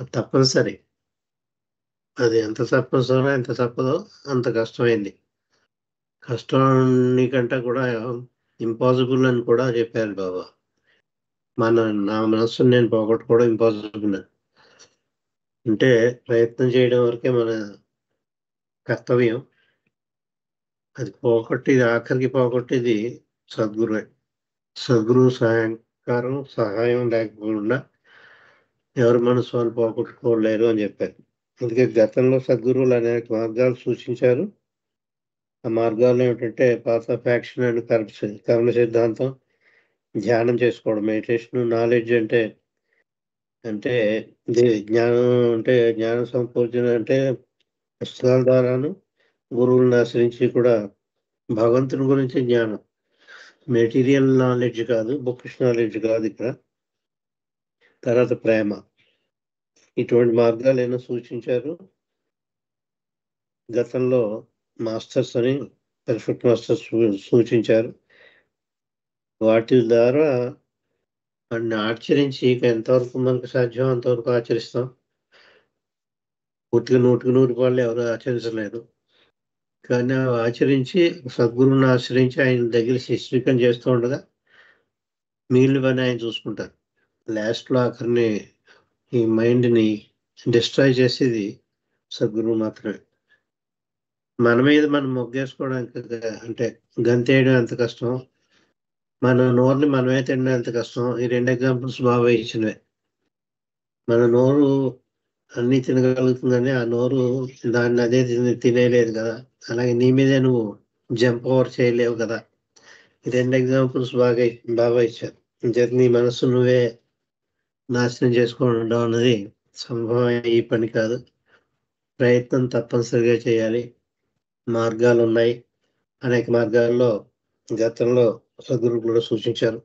అది తప్పనిసరి. అది ఎంత తప్పనిసరో ఎంత తప్పదో అంత కష్టమైంది. కష్టానికంటే కూడా ఇంపాసిబుల్ అని కూడా చెప్పారు బాబా. నా మనస్సును నేను పోగొట్టుకోవడం ఇంపాసిబుల్ అంటే ప్రయత్నం చేయడం వరకే మన కర్తవ్యం. అది పోగొట్టేది, ఆఖరికి పోగొట్టేది సద్గురువే. సద్గురువు సహాయం లేకుండా ఎవరి మనసు వాళ్ళు పోగొట్టుకోలేరు అని చెప్పారు. అందుకే గతంలో సద్గురువులు అనేక మార్గాలు సూచించారు. ఆ మార్గాలు ఏమిటంటే పాత్ ఆఫ్ యాక్షన్ అండ్ కర్మ సిద్ధాంతం, ధ్యానం చేసుకోవడం, మెడిటేషన్, నాలెడ్జ్ అంటే అంటే ఇది జ్ఞానం, అంటే జ్ఞాన సంపూర్జన అంటే పుస్తకాల ద్వారాను గురువులను ఆశ్రయించి కూడా భగవంతుని గురించి జ్ఞానం, మెటీరియల్ నాలెడ్జ్ కాదు, బుక్స్ నాలెడ్జ్ కాదు ఇక్కడ. తర్వాత ప్రేమ, ఇటువంటి మార్గాలు ఏమైనా సూచించారు గతంలో మాస్టర్స్ అని, పర్ఫెక్ట్ మాస్టర్స్ సూచించారు. వాటి ద్వారా వాటిని ఆచరించి ఎంతవరకు మనకు సాధ్యం అంతవరకు ఆచరిస్తాం. పూర్తిగా 100% ఎవరు ఆచరించలేదు. కానీ ఆచరించి సద్గురువుని ఆశ్రయించి ఆయన దగ్గర శిష్యరికం చేస్తూ ఉండగా మిగిలిన పని ఆయన చూసుకుంటారు. లాస్ట్లో ఆఖరిని ఈ మైండ్ని డిస్ట్రాయ్ చేసేది సద్గురువు మాత్రమే. మన మీద మనం మొగ్గేసుకోవడానికి అంటే గంతేయడం ఎంత కష్టం, మన నోరుని మనమే తినడం ఎంత కష్టం. ఈ 2 ఎగ్జాంపుల్స్ బాగా ఇచ్చినవే. మన నోరు అన్నీ తినగలుగుతుందని ఆ నోరు దాన్ని అదే తినేయలేదు కదా. అలాగే నీ మీదే నువ్వు జంప్ ఓవర్ చేయలేవు కదా. ఈ 2 ఎగ్జాంపుల్స్ బాగా ఇచ్చారు. ఇంకేత నీ మనస్సు నువ్వే నాశనం చేసుకోవడం అన్నది సంభవం ఈ పని కాదు. ప్రయత్నం తప్పనిసరిగా చేయాలి. మార్గాలు ఉన్నాయి, అనేక మార్గాల్లో గతంలో సద్గురువులు కూడా సూచించారు.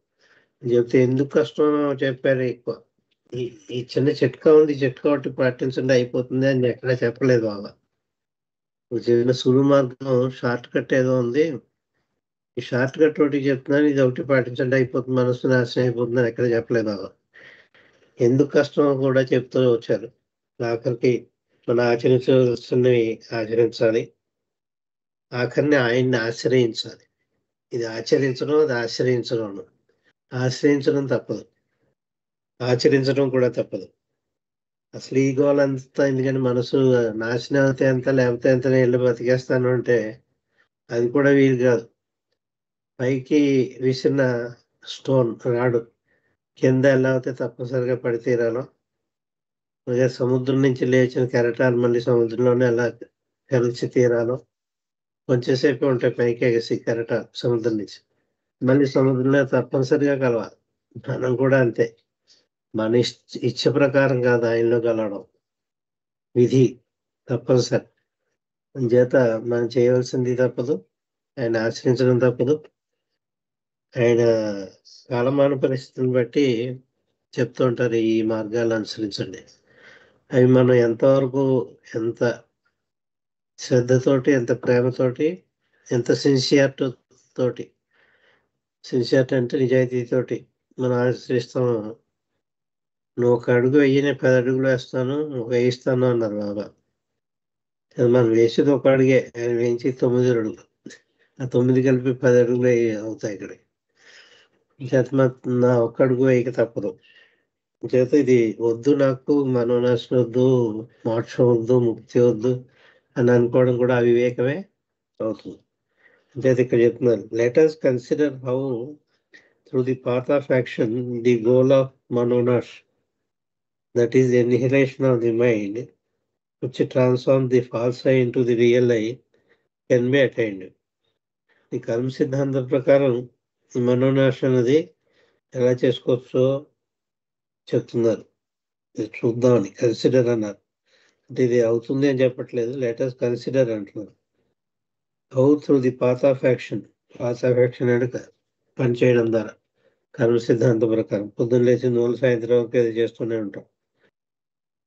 చెప్తే ఎందుకు కష్టం చెప్పారు ఎక్కువ. ఈ చిన్న చిట్కా ఉంది, చిట్కా ఒకటి పాటించండి అయిపోతుంది అని ఎక్కడా చెప్పలేదు బాబా. ఒక చిన్న సులువు మార్గం, షార్ట్ కట్ ఏదో ఉంది, ఈ షార్ట్ కట్ ఒకటి చెప్తున్నాను, ఇది ఒకటి పాటించండి అయిపోతుంది, మనసు నాశనం అయిపోతుంది అని ఎక్కడ చెప్పలేదు బాబా. ఎందుకు కష్టం కూడా చెప్తూ వచ్చారు. ఆఖరికి మనం ఆచరించాల్సినవి ఆచరించాలి, ఆఖరిని ఆయన్ని ఆశ్రయించాలి. ఇది ఆచరించడం, అది ఆశ్రయించడం. ఆశ్రయించడం తప్పదు, ఆచరించడం కూడా తప్పదు. అసలు ఈ గోల్ అంతా ఎందుకంటే మనసు నాశనం అవుతే ఎంత, లేకపోతే ఎంత ఇల్లు బతికేస్తాను అంటే అది కూడా వీలు కాదు. పైకి విసిన స్టోన్ రాడు కింద ఎలా అవుతే తప్పనిసరిగా పడి తీరాలో, అలాగే సముద్రం నుంచి లేచిన కెరటాలు మళ్ళీ సముద్రంలోనే ఎలా కలిసి తీరాలో కొంచెంసేపు ఉంటాయి. పైకి ఎగసి కెరట సముద్రం నుంచి మళ్ళీ సముద్రంలో తప్పనిసరిగా కలవాలి. మనం కూడా అంతే, మన ఇచ్చ ప్రకారం కాదు ఆయనలో కలవడం, విధి తప్పనిసరి. చేత మనం చేయవలసింది తప్పదు, ఆయన ఆశ్రయించడం తప్పదు. ఆయన కాలమాన పరిస్థితులను బట్టి చెప్తూ ఉంటారు ఈ మార్గాలు అనుసరించండి. అవి మనం ఎంతవరకు, ఎంత శ్రద్ధతోటి, ఎంత ప్రేమతోటి, ఎంత సిన్సియారిటీ అంటే నిజాయితీతోటి మనం ఆశ్రయిస్తాం. నువ్వు 1 అడుగు వెయ్యి, నేను 10 అడుగులు వేస్తాను, వేయిస్తాను అన్నారు బాబా. మనం వేసేది 1 అడుగే, ఆయన వేయించి 9 అడుగులు, ఆ 9 కలిపి 10 అడుగులు అవుతాయి ఇక్కడ. చేత నా 1 అడుగు వేయక తప్పదు. చేత ఇది వద్దు, నాకు మనోనాశనం వద్దు, మోక్షం వద్దు, ముక్తి వద్దు అని అనుకోవడం కూడా అవివేకమే అవుతుంది. చేత ఇక్కడ చెప్తున్నారు, let us consider how through the path of action the goal of మనోనాశ్, that is the annihilation of the mind, which transforms the false I into the real I, can be attained. ఈ కర్మ సిద్ధాంతం ప్రకారం ఈ మనోనాశ అనేది ఎలా చేసుకోవచ్చో చెప్తున్నారు. ఇది చూద్దామని, కన్సిడర్ అన్నారు. అంటే ఇది అవుతుంది అని చెప్పట్లేదు, లెటర్స్ కన్సిడర్ అంటున్నారు. How through the path of action అంటే పని చేయడం ద్వారా, కర్మ సిద్ధాంతం ప్రకారం పొద్దున్న లేచి నూనె సాయంత్రం వరకు ఏదో చేస్తూనే ఉంటాం.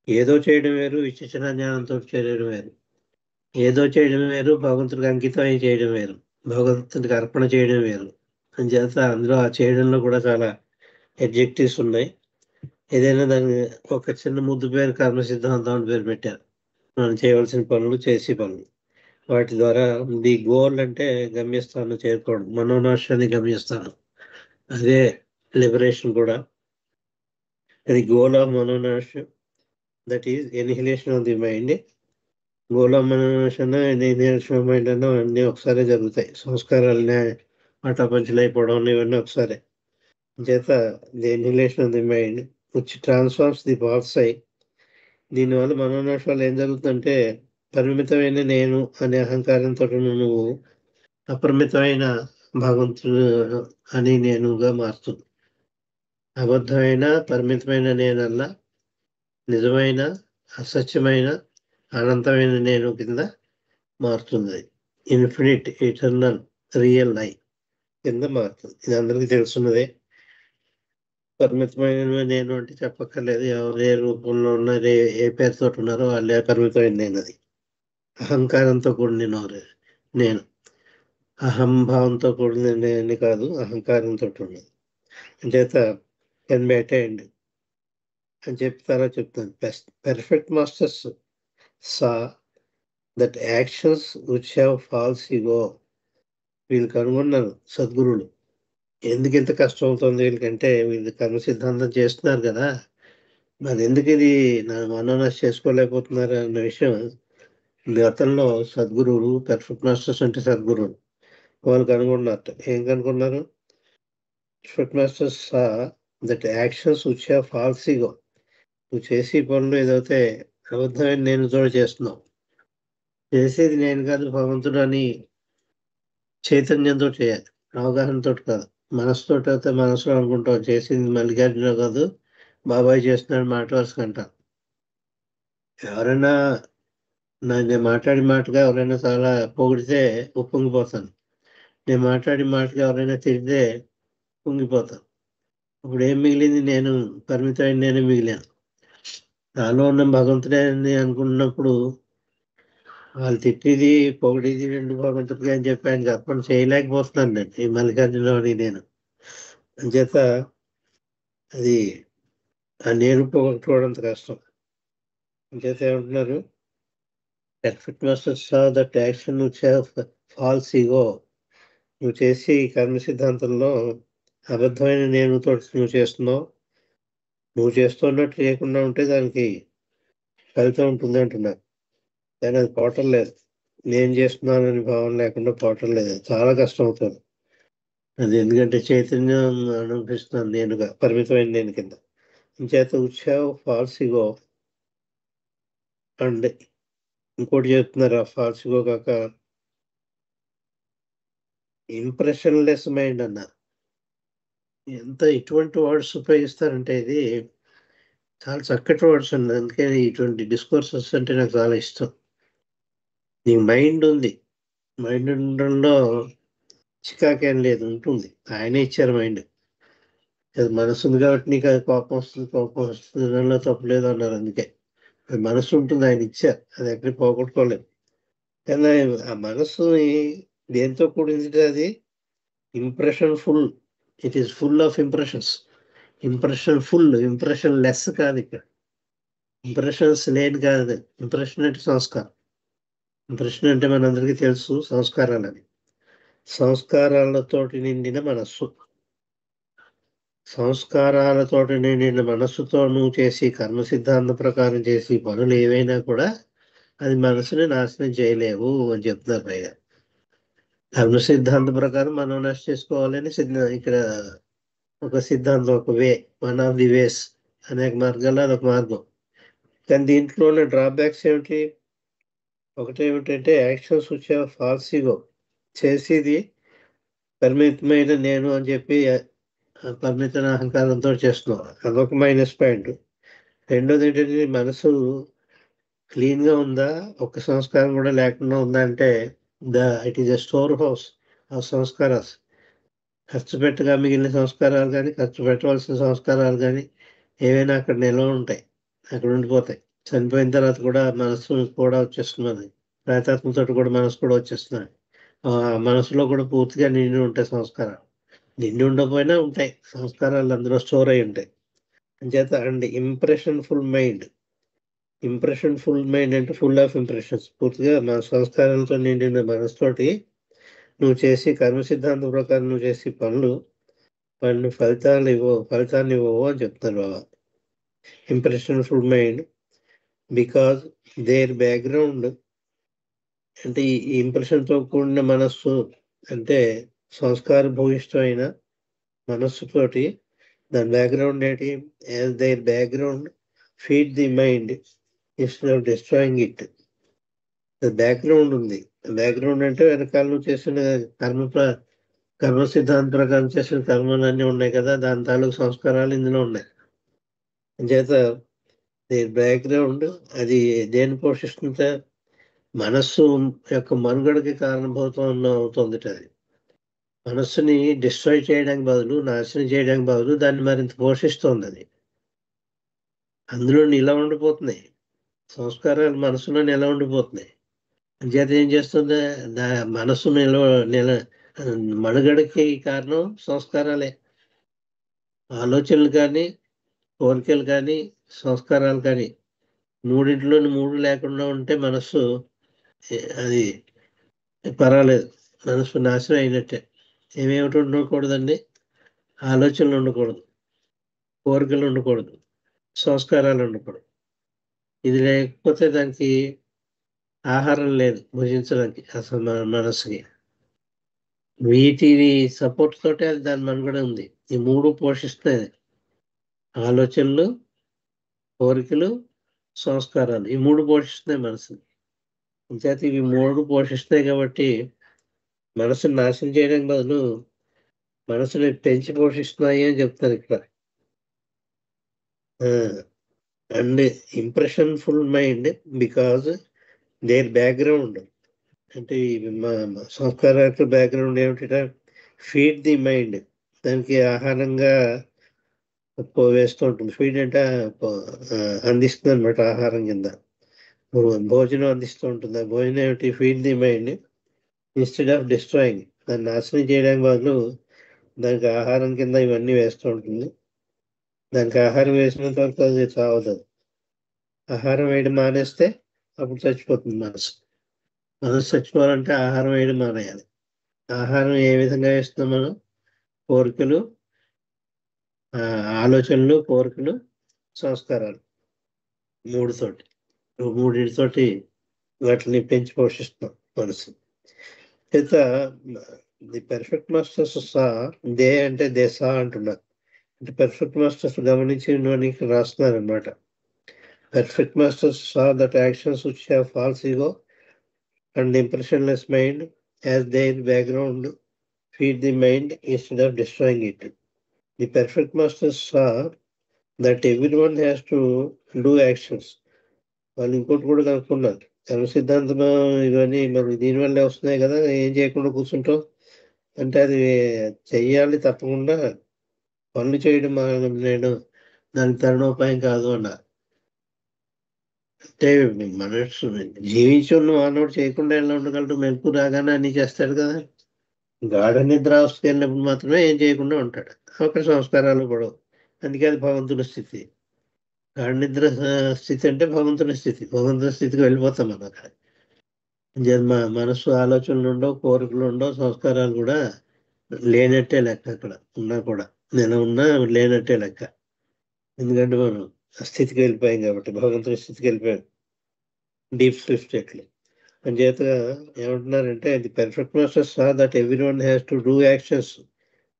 ఏదో చేయడం వేరు, విచక్షణ జ్ఞానంతో చేయడం వేరు. ఏదో చేయడం వేరు, భగవంతుడికి అంకితం అయి చేయడం వేరు, భగవంతుడికి అర్పణ చేయడం వేరు. అని చేత అందులో ఆ చేయడంలో కూడా చాలా ఎడ్జెక్టివ్స్ ఉన్నాయి. ఏదైనా దాన్ని ఒక చిన్న ముద్దు పేరు కర్మ సిద్ధాంతం అని పేరు పెట్టారు. మనం చేయవలసిన పనులు చేసే పనులు, వాటి ద్వారా ది గోల్ అంటే గమ్యస్థానం చేరుకోవడం, మనోనాశాన్ని గమ్యస్థానం. అదే లిబరేషన్ కూడా. అది గోల్ ఆఫ్ మనోనాశ, that is annihilation of the mind. Goal of మనోనాశన, ఎనిహిలేషన్ ఆఫ్ మైండ్ అన్న అన్నీ ఒకసారి జరుగుతాయి. సంస్కారాలనే పటాపంచలైపోవడం ఇవన్నీ ఒకసారి. చేత the annihilation of the mind which transforms the box I. దీనివల్ల మనోనాశాలు ఏం జరుగుతుందంటే, పరిమితమైన నేను అనే అహంకారంతో నువ్వు అపరిమితమైన భగవంతుడు అని నేనుగా మారుతుంది. అబద్ధమైన పరిమితమైన నేనల్లా నిజమైన అసత్యమైన అనంతమైన నేను కింద మారుతుంది. ఇన్ఫినిట్ ఇటర్నల్ రియల్ ఐ కింద మారుతుంది. ఇది అందరికీ తెలుసున్నదే. పరిమితమైన నేను అంటే చెప్పక్కర్లేదు. ఎవరు ఏ రూపంలో ఉన్నారు, ఏ పేరుతో ఉన్నారో వాళ్ళే పరిమితమైన నేను. అది అహంకారంతో కూడిన నేను. అహంభావంతో కూడిన నేను కాదు, అహంకారంతో ఉన్నది. అంచేత కెన్ బి అటైన్డ్ అని చెప్తారా చెప్తాను. Perfect masters saw that actions which have falls ego. వీళ్ళు కనుగొన్నారు సద్గురువులు, ఎందుకు ఇంత కష్టం అవుతుంది వీళ్ళకంటే, వీళ్ళు కర్మ సిద్ధాంతం చేస్తున్నారు కదా, మరి ఎందుకు ఇది మనోనాశ చేసుకోలేకపోతున్నారు అన్న విషయం గతంలో సద్గురువులు, పెర్ఫెక్ట్ మాస్టర్స్ అంటే సద్గురువులు, వాళ్ళు కనుగొన్నారు. ఏం కనుగొన్నారు? Perfect masters saw that actions which have falls ego. నువ్వు చేసే పనులు ఏదైతే అబద్ధమైన నేను తోడు చేస్తున్నావు, చేసేది నేను కాదు భగవంతుడు అని చైతన్యంతో చేయాలి, అవగాహనతో కాదు. మనసుతో అయితే మనసులో అనుకుంటావు చేసింది మల్లికార్జున కాదు బాబాయ్ చేస్తున్నాడు మాట వరుసకంట. ఎవరైనా నేను మాట్లాడి మాటగా ఎవరైనా చాలా పొగిడితే ఉప్పొంగిపోతాను. నేను మాట్లాడి మాటగా ఎవరైనా తిరిగితే పొంగిపోతాను. ఇప్పుడు ఏం మిగిలింది? నేను పరిమితమైన నేనే మిగిలాను. నాలో ఉన్న భగవంతుడే అని అనుకున్నప్పుడు వాళ్ళు తిట్టిది పొగిడిది రెండు భగవంతుడిగా అని చెప్పి ఆయనకి అర్పణ చేయలేకపోతున్నాను నేను, ఈ మల్లికార్జున అని నేను. అంచేత అది ఆ నేను పోగొట్టుకోవడంత కష్టం. అంచేత ఏమంటున్నారు? Perfect masters saw that action which have falls ego. నువ్వు చేసి కర్మ సిద్ధాంతంలో అబద్ధమైన నేను తోటి నువ్వు చేస్తున్నావు. నువ్వు చేస్తున్నట్టు చేయకుండా ఉంటే దానికి ఫలితం ఉంటుంది అంటున్నారు. కానీ అది పోవటం లేదు. నేను చేస్తున్నానని భావన లేకుండా పోవటం లేదు. చాలా కష్టం అవుతుంది అది. ఎందుకంటే చైతన్యం అనిపిస్తున్నాను నేనుగా, పరిమితమైన నేను కింద. చేత ఉత్సాహ ఫాల్స్ ఈగో. అండ్ ఇంకోటి చెప్తున్నారు, ఆ ఫాల్స్ ఈగో కాక ఇంప్రెషన్ లెస్ మైండ్ అన్నారు. ఎంత ఇటువంటి వర్డ్స్ ఉపయోగిస్తారంటే ఇది చాలా చక్కటి వర్డ్స్ అండి. అందుకే ఇటువంటి డిస్కోర్సెస్ అంటే నాకు చాలా ఇష్టం. నీకు మైండ్ ఉంది, మైండ్ ఉండడంలో చికాకేం లేదు, ఉంటుంది. ఆయనే ఇచ్చారు మైండ్. అది మనసు ఉంది కాబట్టి నీకు అది కోపం వస్తుంది, కోపం వస్తుంది దానిలో తప్పలేదు అన్నారు. అందుకే అది మనసు ఉంటుంది, ఆయన ఇచ్చారు, అది ఎక్కడికి పోగొట్టుకోలేదు. కానీ ఆ మనసుని దేంతో కూడింది? అది impression full. It is full of impressions. Impression full, impression less కాదు ఇక్కడ. ఇంప్రెషన్స్ లేని కాదు. ఇంప్రెషన్ అంటే సంస్కారం. ఇంప్రెషన్ అంటే మనందరికీ తెలుసు సంస్కారాలని. సంస్కారాలతోటి నిండిన మనస్సు. సంస్కారాలతోటి నిండిన మనస్సుతో నువ్వు చేసి కర్మ సిద్ధాంతం ప్రకారం చేసి పనులు ఏవైనా కూడా అది మనసుని నాశనం చేయలేవు అని చెప్తున్నారు పైగా. కర్మ సిద్ధాంతం ప్రకారం మనం నష్టం చేసుకోవాలని ఇక్కడ ఒక సిద్ధాంతం, ఒక వే, వన్ ఆఫ్ ది వేస్. అనేక మార్గాల్లో అదొక మార్గం. కానీ దీంట్లోనే డ్రాబ్యాక్స్ ఏమిటి? ఒకటేమిటంటే యాక్షన్స్ వచ్చే ఫాల్స్ ఈగో. చేసేది పరిమితమైన నేను అని చెప్పి పరిమిత అహంకారంతో చేస్తున్నాం, అదొక మైనస్ పాయింట్. రెండోది ఏంటంటే మనసు క్లీన్గా ఉందా, ఒక్క సంస్కారం కూడా లేకుండా ఉందా అంటే it is a store house of sanskaras. ఖర్చు పెట్టగా మిగిలిన సంస్కారాలు కానీ, ఖర్చు పెట్టవలసిన సంస్కారాలు కానీ ఏవైనా అక్కడ నిల్వ ఉంటాయి, అక్కడ ఉండిపోతాయి. చనిపోయిన తర్వాత కూడా మనసు కూడా వచ్చేస్తున్నది, ప్రేతాత్మతో కూడా మనసు కూడా వచ్చేస్తున్నాయి. మనసులో కూడా పూర్తిగా నిండి ఉంటాయి సంస్కారాలు. నిండి ఉండకపోయినా ఉంటాయి సంస్కారాలు, అందులో స్టోర్ అయి ఉంటాయి. అంచేత అండ్ ఇంప్రెషన్ఫుల్ మైండ్ అంటే ఫుల్ ఆఫ్ ఇంప్రెషన్స్, పూర్తిగా మన సంస్కారాలతో నిండిన మనసుతోటి నువ్వు చేసి కర్మ సిద్ధాంతం ప్రకారం నువ్వు చేసే పనులు వాటిని ఫలితాన్ని ఇవ్వవు అని చెప్తారు బాబా. ఇంప్రెషన్ఫుల్ మైండ్ బికాజ్ దేర్ బ్యాక్గ్రౌండ్ అంటే ఈ ఇంప్రెషన్తో కూడిన మనస్సు అంటే సంస్కార భూయిష్టమైన మనస్సుతోటి దాని బ్యాక్గ్రౌండ్ ఏంటి? As there background feed the mind instead of destroying it. Background ఉంది. బ్యాక్గ్రౌండ్ అంటే వెనకాల నువ్వు చేసిన కర్మ సిద్ధాంత ప్రకారం చేసిన కర్మలన్నీ ఉన్నాయి కదా, దాని తాలూకు సంస్కారాలు ఇందులో ఉన్నాయి. అంచేత దేర్ బ్యాక్గ్రౌండ్ అది దేని పోషిస్తుంటే మనస్సు యొక్క మనుగడకి కారణభూతం అవుతుంది. అది మనస్సుని డిస్ట్రాయ్ చేయడానికి బదులు, నాశనం చేయడానికి బదులు దాన్ని మరింత పోషిస్తోంది. అది అందులో నిల ఉండిపోతున్నాయి సంస్కారాలు, మనసులో నిల ఉండిపోతున్నాయి. అంచేత ఏం చేస్తుంది? మనస్సు నిల మనుగడకి కారణం సంస్కారాలే. ఆలోచనలు కానీ, కోరికలు కానీ, సంస్కారాలు కానీ, మూడింటిలోని మూడు లేకుండా ఉంటే మనస్సు అది పర్వాలేదు, మనస్సు నాశనం అయినట్టే. ఏమేమిటి ఉండకూడదండి? ఆలోచనలు ఉండకూడదు, కోరికలు ఉండకూడదు, సంస్కారాలు ఉండకూడదు. ఇది లేకపోతే దానికి ఆహారం లేదు భుజించడానికి అసలు మన మనసుకి. వీటిని సపోర్ట్ తోటే అది దాని మనుగడ ఉంది. ఈ మూడు పోషిస్తాయి: ఆలోచనలు, కోరికలు, సంస్కారాలు. ఈ మూడు పోషిస్తున్నాయి మనసుని. అంచేత ఇవి మూడు పోషిస్తాయి కాబట్టి మనసుని నాశనం చేయడానికి బదులు మనసుని పెంచి పోషిస్తున్నాయి అని చెప్తారు ఇక్కడ. And impressionful mind because their background అంటే సంస్కారాల బ్యాక్గ్రౌండ్ ఏమిటి? ఫీడ్ ది మైండ్, దానికి ఆహారంగా వేస్తూ ఉంటుంది. ఫీడ్ అంటే అందిస్తుంది అనమాట, ఆహారం కింద భోజనం అందిస్తూ ఉంటుంది. ఆ భోజనం ఏమిటి? Feed the mind instead of destroying. దాన్ని నాశనం చేయడానికి బదులు దానికి ఆహారం కింద ఇవన్నీ వేస్తూ ఉంటుంది. దానికి ఆహారం వేసినంత వరకు అది చావదు. ఆహారం వేయడం మానేస్తే అప్పుడు చచ్చిపోతుంది మనసు. మనసు చచ్చిపోవాలంటే ఆహారం వేయడం మానేయాలి. ఆహారం ఏ విధంగా వేస్తున్నాం మనం? కోరికలు, ఆలోచనలు, కోరికలు, సంస్కారాలు, మూడింటితోటి వాటిని పెంచి పోషిస్తున్నాం మనసు. చేత ది పర్ఫెక్ట్ మాస్టర్స్ దే అంటే దేశ అంటున్నారు. అంటే పర్ఫెక్ట్ మాస్టర్స్ గమనించి రాస్తున్నారు అనమాట. Perfect masters that actions which have false ego and impressionless mind as their background feed the mind instead of destroying it. The perfect masters saw that everyone has to do actions. వాళ్ళు ఇంకోటి కూడా కనుక్కున్నారు. కర్మ సిద్ధాంతం ఇవన్నీ మరి దీనివల్లే వస్తున్నాయి కదా, ఏం చేయకుండా కూర్చుంటాం అంటే అది చెయ్యాలి తప్పకుండా. పనులు చేయడం నేను దానికి తరుణోపాయం కాదు అన్నారు. అంటే మనసు జీవించి ఉన్న మానవుడు చేయకుండా ఎలా ఉండగలడు? మెలకు రాగానే అన్ని చేస్తాడు కదా. గాఢ నిద్ర అవస్థకి వెళ్ళినప్పుడు మాత్రమే ఏం చేయకుండా ఉంటాడు. ఒక సంస్కారాలు కూడా. అందుకే అది భగవంతుని స్థితి. గాఢ నిద్ర స్థితి అంటే భగవంతుని స్థితి. భగవంతుని స్థితికి వెళ్ళిపోతాం మనం అక్కడ. మనసు ఆలోచనలు ఉండవు, కోరికలు ఉండవు, సంస్కారాలు కూడా లేనట్టే లెక్క. అక్కడ ఉన్నా కూడా ఉన్నా లేనట్టే లెక్క. ఎందుకంటే మనం ఆ స్థితికి వెళ్ళిపోయాం కాబట్టి, భగవంతుని స్థితికి వెళ్ళిపోయాం డీప్ స్లీప్ స్టేట్లో. అంచేత ఏమంటున్నారంటే the perfect masters saw that everyone has to do actions.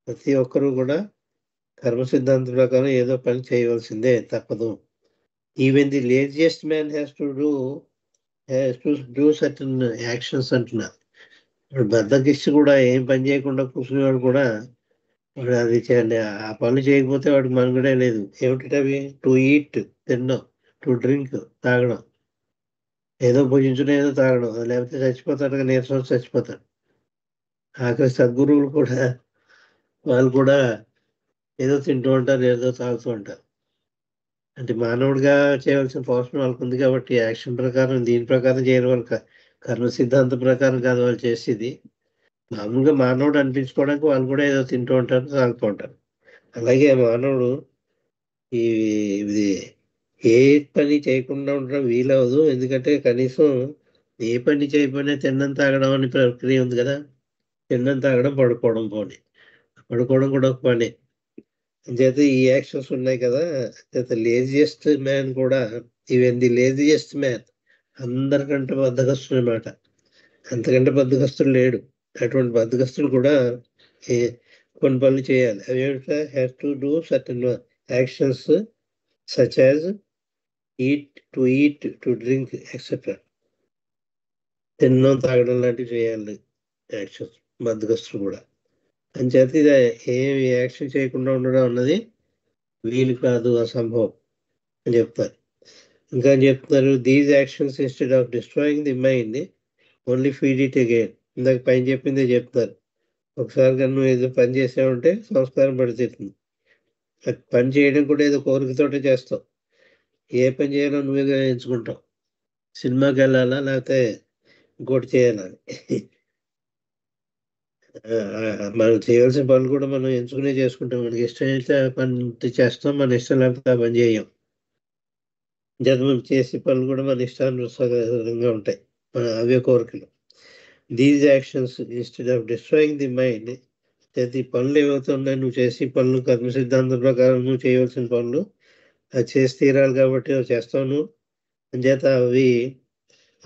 ప్రతి ఒక్కరూ కూడా కర్మ సిద్ధాంతం ప్రకారం ఏదో పని చేయవలసిందే, తప్పదు. Even the laziest man has to do certain actions అంటున్నారు. బద్దకిచ్చి కూడా ఏం పని చేయకుండా కూర్చునేవాడు కూడా వాడు అది చేయండి, ఆ పనులు చేయకపోతే వాడికి మనుగడే లేదు. ఏమిటి అవి? టు ఈట్, తినడం, టు డ్రింక్, తాగడం, ఏదో భుజించడం, ఏదో తాగడం, లేకపోతే చచ్చిపోతాడు, నీరసం చచ్చిపోతాడు. ఆఖరి సద్గురువులు కూడా వాళ్ళు కూడా ఏదో తింటూ ఉంటారు, ఏదో తాగుతూ ఉంటారు. అంటే మానవుడిగా చేయవలసిన పోషణ వాళ్ళకు ఉంది కాబట్టి యాక్షన్ ప్రకారం, దీని ప్రకారం చేయడం వాళ్ళ కర్మ సిద్ధాంతం ప్రకారం కాదు వాళ్ళు చేసేది. మామూలుగా మానవుడు అనిపించుకోవడానికి వాళ్ళు కూడా ఏదో తింటూ ఉంటారు, తాగుతూ ఉంటారు. అలాగే మానవుడు ఈ ఇది ఏ పని చేయకుండా ఉండడం వీలవదు. ఎందుకంటే కనీసం ఏ పని చేయకపోయినా తినడం తాగడం అనే ప్రక్రియ ఉంది కదా. తినడం తాగడం పడుకోవడం పోనీ, పడుకోవడం కూడా ఒక పని. అంచేత ఈ యాక్షన్స్ ఉన్నాయి కదా. లేజియెస్ట్ మ్యాన్ కూడా, ఈవెన్ ది లేజియెస్ట్ మ్యాన్ అందరికంటే బద్దకస్తుడు అనమాట. అంతకంటే బద్దకస్తుడు లేడు. అటువంటి బద్దకస్తుడు కూడా ఏ- కొన్ని పనులు చేయాలి. అవి has to do certain actions such as it to drink etcetera. తినడం తాగడం లాంటివి చేయాలి యాక్షన్స్ బద్దకస్తుడు కూడా. అంచేత ఇది ఏం యాక్షన్ చేయకుండా ఉండడం అన్నది వీలు కాదు, అసంభవం అని చెప్తారు. ఇంకా చెప్తున్నారు, these actions instead of destroying the mind only feed it again. ఇందాక పైన చెప్పిందే చెప్తారు. ఒకసారి కానీ నువ్వు ఏదో పని చేసావంటే సంస్కారం పడితేస్తుంది. అది పని చేయడం కూడా ఏదో కోరికతోటే చేస్తావు. ఏ పని చేయాలో నువ్వే ఎంచుకుంటావు. సినిమాకి వెళ్ళాలా లేకపోతే ఇంకోటి చేయాలా అని. మనం చేయాల్సిన పనులు కూడా మనం ఎంచుకునే చేసుకుంటాం. మనకి ఇష్టమైతే ఆ పని చేస్తాం, మన ఇష్టం లేకపోతే ఆ పని చేయం. జన్మం చేసే పనులు కూడా మన ఇష్టానుసారంగా ఉంటాయి, అవే కోరికలు. These actions instead of destroying the mind, ఈ పనులు ఏవైతే ఉన్నాయో నువ్వు చేసే పనులు కర్మ సిద్ధాంతం ప్రకారం నువ్వు చేయవలసిన పనులు అది చేసి తీరాలి కాబట్టి అవి చేస్తావు. అంచేత అవి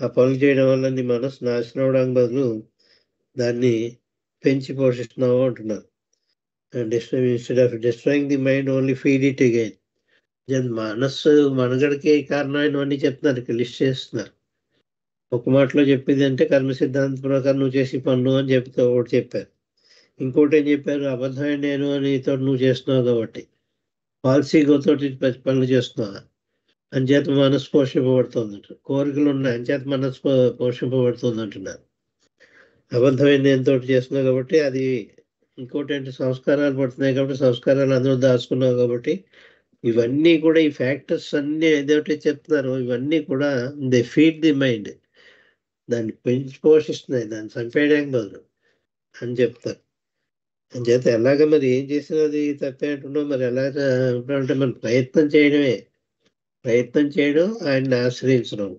ఆ పనులు చేయడం వల్ల నీ మనసు నాశనం అవడానికి బదులు దాన్ని పెంచి పోషిస్తున్నావు అంటున్నారు. Instead of destroying the mind only feed it again. మనస్సు మనుగడకి కారణమైనవన్నీ చెప్తున్నారు, ఇక్కడ లిస్ట్ చేస్తున్నారు. ఒక మాటలో చెప్పేది అంటే కర్మ సిద్ధాంత ప్రకారం నువ్వు చేసి పనులు అని చెప్తే ఒకటి చెప్పారు. ఇంకోటి ఏం చెప్పారు, అబద్ధమైన నేను అని తోటి నువ్వు చేస్తున్నావు కాబట్టి పాలసీతోటి పనులు చేస్తున్నావు. అంచేత మనసు పోషింపబడుతుంది. కోరికలు ఉన్నాయి అంచేత మనసు పోషింపబడుతుంది అంటున్నారు. అబద్ధమైన నేను తోటి చేస్తున్నావు కాబట్టి అది. ఇంకోటి అంటే సంస్కారాలు పడుతున్నాయి కాబట్టి సంస్కారాలు అందరూ దాచుకున్నావు కాబట్టి. ఇవన్నీ కూడా ఈ ఫ్యాక్టర్స్ అన్ని ఏదైతే చెప్తున్నారో ఇవన్నీ కూడా దే ఫీడ్ ది మైండ్. దాన్ని పెంచి పోషిస్తున్నాయి, దాన్ని చంపేయడానికి బదులు అని చెప్తారు. అంచేత ఎలాగ మరి ఏం చేసినా అది తప్పే అంటున్నావు. మరి ఎలాగ అంటే మనం ప్రయత్నం చేయడమే. ప్రయత్నం చేయడం, ఆయన్ని ఆశ్రయించడం.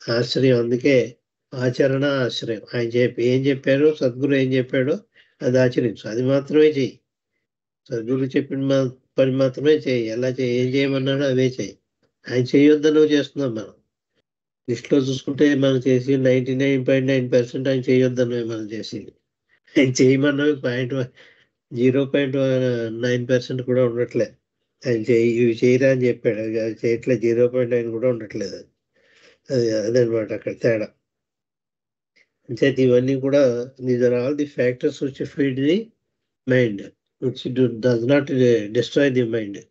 ఆశ్రయం అందుకే ఆచరణ ఆశ్రయం. ఆయన ఏం చెప్పారో సద్గురు ఏం చెప్పాడో అది ఆచరించు, అది మాత్రమే చెయ్యి. సద్గురు చెప్పిన పని మాత్రమే చేయి. ఎలా చేయి, ఏం చేయమన్నాడో అవే చెయ్యి. ఆయన చేయొద్దని నువ్వు చేస్తున్నాం. మనం లిస్ట్లో చూసుకుంటే మనం చేసి 99.9% ఆయన చేయొద్దని మనం చేసింది. ఆయన చేయమన్నవి 0.9% కూడా ఉండట్లే. ఆయన ఇవి చేయరా అని చెప్పాడు, అది చేయట్లేదు. 0.9 కూడా ఉండట్లేదు. అది అదనమాట అక్కడ తేడా. అంటే ఇవన్నీ కూడా these are all the factors which feed the mind, which does not destroy the mind.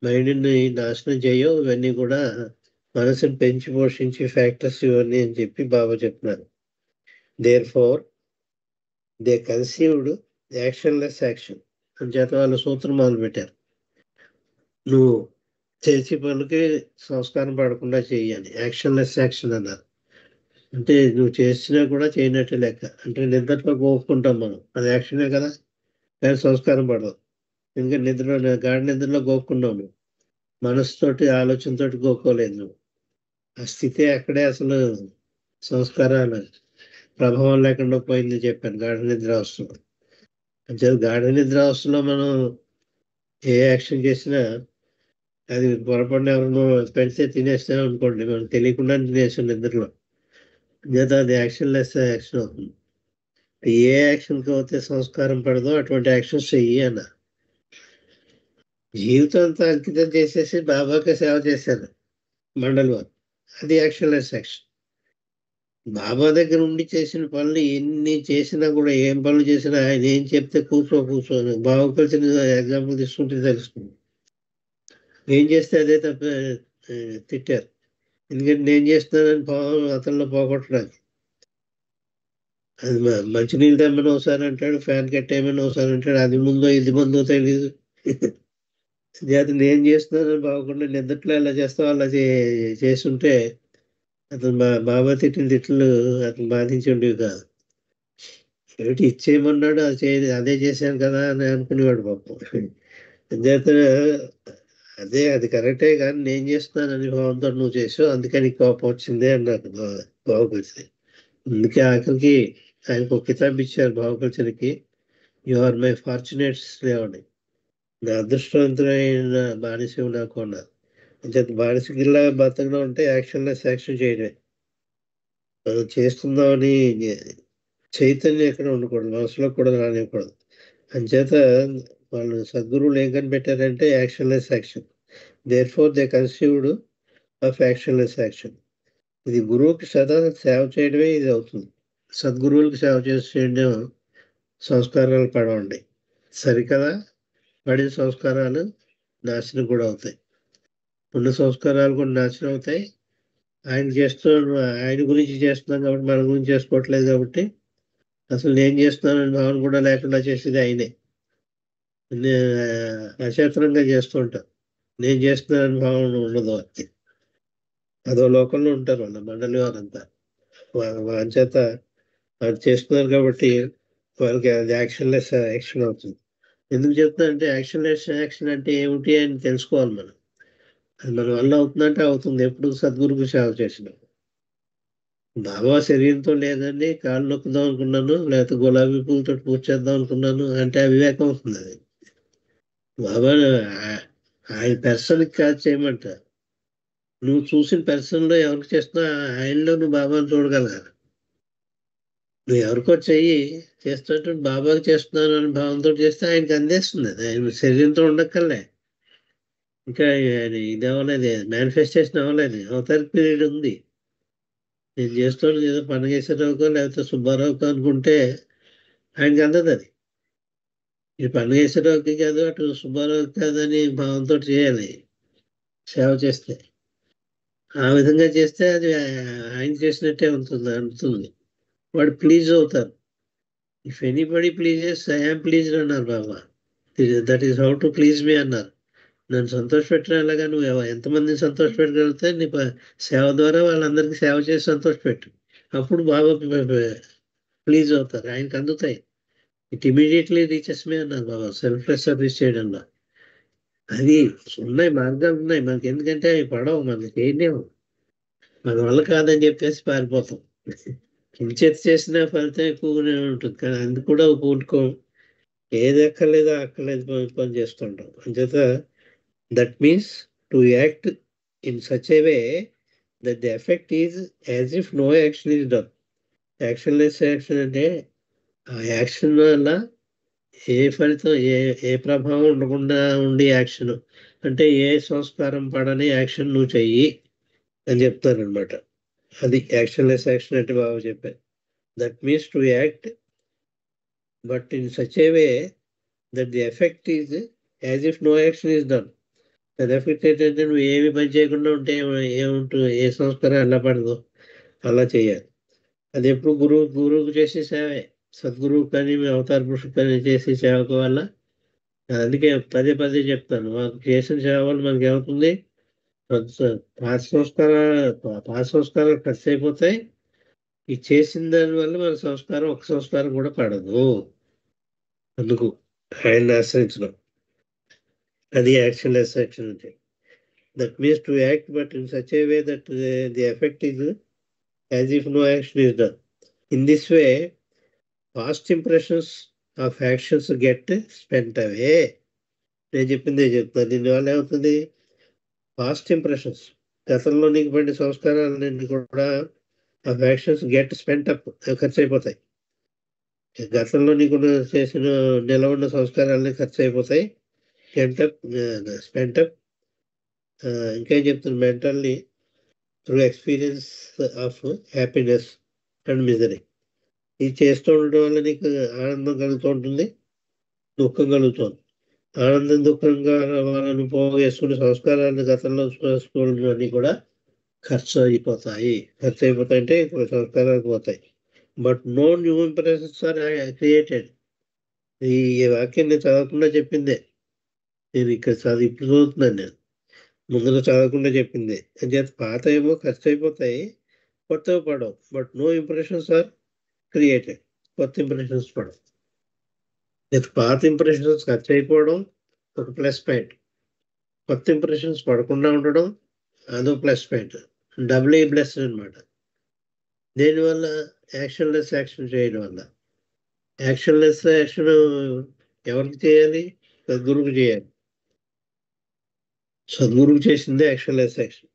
మైండ్ని నాశనం చేయవు. ఇవన్నీ కూడా మనసుని పెంచి పోషించే ఫ్యాక్టర్స్ ఇవన్నీ అని చెప్పి బాబా చెప్తున్నారు. Therefore they conceived actionless action అని చేత వాళ్ళు సూత్రం మొదలు పెట్టారు. నువ్వు చేసే పనులకి సంస్కారం పడకుండా చేయాలి, యాక్షన్లెస్ యాక్షన్ అన్నారు. అంటే నువ్వు చేసినా కూడా చేయనట్టే లెక్క. అంటే నిద్రలో గోపుకుంటాం మనం, అది యాక్షనే కదా, కానీ సంస్కారం పడదు. ఎందుకంటే నిద్రలో గాఢ నిద్రలో గోపుకున్నావు నువ్వు, మనసుతోటి ఆలోచనతోటి గోక్కోలేదు నువ్వు. ఆ స్థితి అక్కడే అసలు సంస్కారాలు ప్రభావం లేకుండా పోయింది చెప్పాను. గాఢ నిద్రావస్థలో అంటే గాఢ నిద్రావస్థలో మనం ఏ యాక్షన్ చేసినా అది పొరపాటున ఎవరినో పెడితే తినేస్తాం అనుకోండి, మనం తెలియకుండా తినేస్తాం నిద్రలో. లేదా అది యాక్షన్ లెస్ యాక్షన్ అవుతుంది. ఏ యాక్షన్కి అయితే సంస్కారం పడదో అటువంటి యాక్షన్స్ చెయ్యి అన్న. జీవితం అంతా అంకితం చేసేసి బాబాకి సేవ చేశాను మండలి వారు, అది యాక్షన్ లెస్ యాక్షన్. బాబా దగ్గర ఉండి చేసిన పనులు ఎన్ని చేసినా కూడా, ఏం పనులు చేసినా ఆయన ఏం చెప్తే కూర్చోని బాబు కలిసిన ఎగ్జాంపుల్ తీసుకుంటే తెలుస్తుంది. ఏం చేస్తే అదే తప్ప తిట్టారు. ఎందుకంటే నేను చేస్తున్నానని అతనిలో పోగొట్టడానికి. అది మంచినీళ్ళు తెమ్మని ఒకసారి అంటాడు, ఫ్యాన్ కట్టేయమని ఒకసారి అంటాడు. అది ముందో ఇది ముందో తెలియదు. చేత నేను చేస్తున్నానని బాగుండా నిద్రలో ఎలా చేస్తావు అలా చేస్తుంటే అతను బాబా తిట్టిన తిట్లు అతను బాధించి ఉండేవి కాదు. ఏమిటి ఇచ్చేయమన్నాడు, అది అదే చేశాను కదా అని అనుకునేవాడు పాపం. చేత అదే అది కరెక్టే, కానీ నేను చేస్తున్నానని భావంతో నువ్వు చేసావు, అందుకని కోపం వచ్చింది అన్నారు బావకల్సి. అందుకే ఆఖరికి ఆయనకు ఒక కితాబ్ ఇచ్చారు బావకల్చర్కి, you are my fortunate slave అని. నా అదృష్టవంతులైన బానిసవు నాకు అన్నారు. అంటే బానిసగిల్లా బతకడం అంటే యాక్షన్లెస్ యాక్షన్ చేయడమే. మనం చేస్తుందామని చైతన్యం ఎక్కడ ఉండకూడదు, మనసులో కూడా రానివ్వకూడదు. అంచేత వాళ్ళు సద్గురువులు ఏం కనిపెట్టారంటే actionless action. Therefore they conceived of actionless action. ఇది గురువుకి సదా సేవ చేయడమే ఇది అవుతుంది. సద్గురువులకు సేవ చేయడం సంస్కారాలు పడవండి, సరికదా. పడిన సంస్కారాలు నాశనం కూడా అవుతాయి, ఉన్న సంస్కారాలు కూడా నాశనం అవుతాయి. ఆయన చేస్తూ ఆయన గురించి చేస్తున్నాం కాబట్టి మన గురించి చేసుకోవట్లేదు కాబట్టి అసలు నేను చేస్తున్నానని భావన కూడా లేకుండా చేసేది ఆయనే. అచేతనంగా చేస్తూ ఉంటారు, నేను చేస్తున్నానని భావన ఉండదు వారికి. అదో లోకంలో ఉంటారు వాళ్ళ మండలి వారంతా. అంచేత అది చేస్తున్నారు కాబట్టి వాళ్ళకి అది యాక్షన్లెస్ యాక్షన్ అవుతుంది. ఎందుకు చెప్తున్నా అంటే యాక్షన్లెస్ యాక్షన్ అంటే ఏమిటి అని తెలుసుకోవాలి మనం. అది మన వల్ల అవుతుందంటే అవుతుంది ఎప్పుడు సద్గురుకు సేవ చేసిన. బాబా శరీరంతో లేదండి, కాళ్ళు నొక్కుదాం అనుకున్నాను, లేకపోతే గులాబీ పూలతో పూజ చేద్దాం అనుకున్నాను అంటే అవివేకం అవుతుంది. అది బాబా ఆయన పర్సన్కి కాదు చేయమంట. నువ్వు చూసిన పర్సన్లో ఎవరికి చేస్తున్నా ఆయనలో నువ్వు బాబాను చూడగలగాలి. నువ్వు ఎవరికో చెయ్యి చేస్తున్నట్టు బాబాకి చేస్తున్నాను అని భావంతో చేస్తే ఆయనకి అందేస్తుంది. ఆయన శరీరంతో ఉండక్కర్లే. ఇంకా ఇది అవ్వలేదు, మేనిఫెస్టేషన్ అవ్వలేదు, అవతార పీరియడ్ ఉంది. నేను చేస్తాను ఏదో పండుగేశ్వరరావుకో లేకపోతే సుబ్బారావుకో అనుకుంటే ఆయనకి అందదు అది. ఇది పండుగేశ్వరరావుకి కాదు, అటు సుబ్బారావుకి కాదని భావంతో చేయాలి సేవ చేస్తే. ఆ విధంగా చేస్తే అది ఆయన చేసినట్టే ఉంటుంది. వాడు ప్లీజ్ అవుతారు. If anybody pleases I'm pleased అన్నారు Baba. That is how to please me అన్నారు. నన్ను సంతోష పెట్టడం ఎలాగా, నువ్వు ఎంతమందిని సంతోష పెట్టగలిగితే నీ సేవ ద్వారా వాళ్ళందరికీ సేవ చేసి సంతోషపెట్టు. అప్పుడు బాబా ప్లీజ్ అవుతారు, ఆయనకు అందుతాయి. ఇట్ ఇమీడియట్లీ రీచెస్ మీ అన్నారు బాబా సెల్ఫ్లెస్ సర్వీస్ చేయడంలో. అది ఉన్నాయి, మార్గాలు ఉన్నాయి మనకి, ఎందుకంటే అవి పడవు, మనకి ఏంటేమో మన వల్ల కాదని చెప్పేసి పారిపోతాం. కించేతి చేసిన ఫలితం ఎక్కువగానే ఉంటుంది, కానీ అందుకు కూడా పూనుకో. ఏది ఎక్కర్లేదో అక్కర్లేదు పని చేస్తుంటాం. అంచేత that means to act in such a way that the effect is as if no action is done. Actionless action అంటే ఆ యాక్షన్ వల్ల ఏ ఫలితం ఏ ప్రభావం ఉండకుండా ఉండే యాక్షన్. అంటే ఏ సంస్కారం పడని యాక్షన్ నువ్వు చెయ్యి అని చెప్తారనమాట. అది యాక్షన్లెస్ యాక్షన్ అంటే బాగా చెప్పారు. That means to act but in such a way that the effect is as if no action is done. అది ఎఫెక్ట్ ఏంటంటే నువ్వు ఏమి పని చేయకుండా ఉంటే ఏముంటుంది, ఏ సంస్కారం ఎలా పడదు అలా చేయాలి. అది ఎప్పుడు గురువుకు చేసే సేవే. సద్గురువు కానీ మీ అవతార పురుషుడు కానీ చేసే సేవకు వల్ల. అందుకే పదే పదే చెప్తాను, మాకు చేసిన సేవ వల్ల మనకి ఏమవుతుంది, పాత సంస్కారాలు ఖర్చు అయిపోతాయి. ఇది చేసిన దాని వల్ల మన సంస్కారం ఒక సంస్కారం కూడా పడదు. అందుకు ఆయన్ని ఆశ్రయించడం అది యాక్షన్లెస్ యాక్షన్ అంటే. That means to act but in such a way that the effect is as if no action is done. In this way past impressions of actions get spent away. నేను చెప్పిందే చెప్తాను. దీనివల్ల ఏమవుతుంది, past impressions గతంలో నీకు పడిన సంస్కారాలన్నీ కూడా of actions get spent up, ఖర్చు అయిపోతాయి. గతంలో నీకు చేసిన నిలవన్న సంస్కారాలన్నీ ఖర్చు అయిపోతాయి. Spent up. ఇంకేం చెప్తుంది, mentally through experience of happiness and misery. ఇది చేస్తూ ఉండడం వల్ల నీకు ఆనందం కలుగుతూ ఉంటుంది, దుఃఖం కలుగుతుంది. ఆనందం దుఃఖంగా వాళ్ళని పోగేసుకునే సంస్కారాన్ని గతంలో అన్నీ కూడా ఖర్చు అయిపోతాయి. ఖర్చు అయిపోతాయి అంటే ఇప్పుడు సంస్కారాలు పోతాయి. But no new impressions are created. ఈ వాక్యం నేను చదవకుండా చెప్పిందే. నేను ఇక్కడ ఇప్పుడు చదువుతున్నాను. నేను ముందుగా చదవకుండా చెప్పింది. అని చేత పాత ఏమో ఖర్చు అయిపోతాయి, కొత్తవి పడవు. But no impressions are created. కొత్త ఇంప్రెషన్స్ పడవు. పాత ఇంప్రెషన్స్ ఖర్చు అయిపోవడం ఒక ప్లస్ పాయింట్. కొత్త ఇంప్రెషన్స్ పడకుండా ఉండడం అదో ప్లస్ పాయింట్. డబుల్ ప్లస్ అనమాట. దేనివల్ల? యాక్షన్లెస్ యాక్షన్ చేయడం వల్ల. యాక్షన్లెస్ యాక్షన్ ఎవరికి చేయాలి? సద్గురువుకి చేయాలి. సద్గురువుకి చేసిందే యాక్షన్లెస్ యాక్షన్.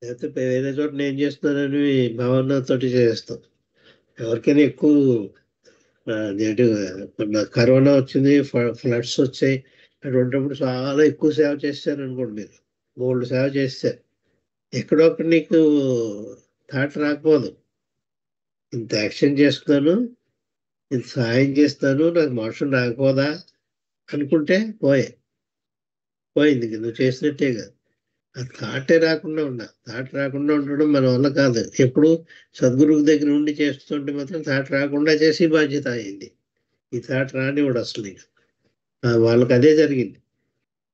లేకపోతే వేరే చోట నేను చేస్తున్నానని భావనతో చేస్తాం. ఎవరికైనా ఎక్కువ కరోనా వచ్చింది, ఫ్లడ్స్ వచ్చాయి, అటువంటిప్పుడు చాలా ఎక్కువ సేవ చేస్తారు అనుకోండి. మీరు బోల్డ్ సేవ చేస్తారు, ఎక్కడో ఒకటి నీకు థాట్ రాకపోదు. ఇంత యాక్షన్ చేస్తున్నాను, ఇంత సహాయం చేస్తాను, నాకు మోషన్ రాకపోదా అనుకుంటే పోయింది. నువ్వు చేసినట్టే కాదు. ఆ థాటే రాకుండా ఉండడం మన వల్ల కాదు. ఎప్పుడు సద్గురువు దగ్గర ఉండి చేస్తుంటే మాత్రం థాట్ రాకుండా చేసి బాధ్యత అయింది. ఈ థాట్ రానివాడు అసలు ఇక. వాళ్ళకి అదే జరిగింది.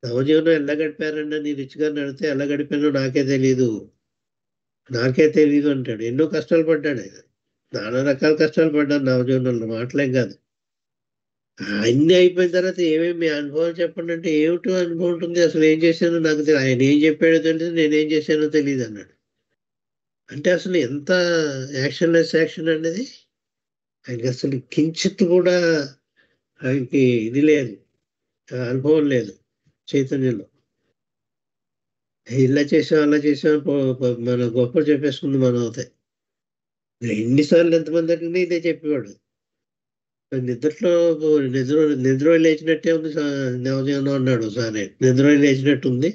నవజీవనం ఎలా గడిపారంటే నీ రిచ్ గారిని అడిగితే ఎలా గడిపానో నాకే తెలీదు అంటాడు. ఎన్నో కష్టాలు పడ్డాడు ఆయన. నానా రకాల కష్టాలు పడ్డాను నవజీవనంలో, మాటలేం కాదు. అన్నీ అయిపోయిన తర్వాత ఏమేమి మీ అనుభవాలు చెప్పండి అంటే, ఏమిటో అనుభవం ఉంటుంది, అసలు ఏం చేశానో నాకు తెలియదు, ఆయన ఏం చెప్పాడో తెలియదు, నేనేం చేశానో తెలియదు అన్నాడు. అంటే అసలు ఎంత యాక్షన్లెస్ యాక్షన్ అనేది. ఆయనకి అసలు కించిత్ కూడా ఆయనకి ఇది లేదు, అనుభవం లేదు చైతన్యంలో. ఇలా చేసాం అలా చేసాం మన గొప్ప చెప్పేసుకుంది మనం అవుతాయి. ఎన్నిసార్లు ఎంతమంది అడిగినా ఇదే చెప్పేవాడు. నిద్రలో నిద్ర లేచినట్టే ఉంది నవజీవనం అన్నాడు సార్. నిద్ర లేచినట్టు ఉంది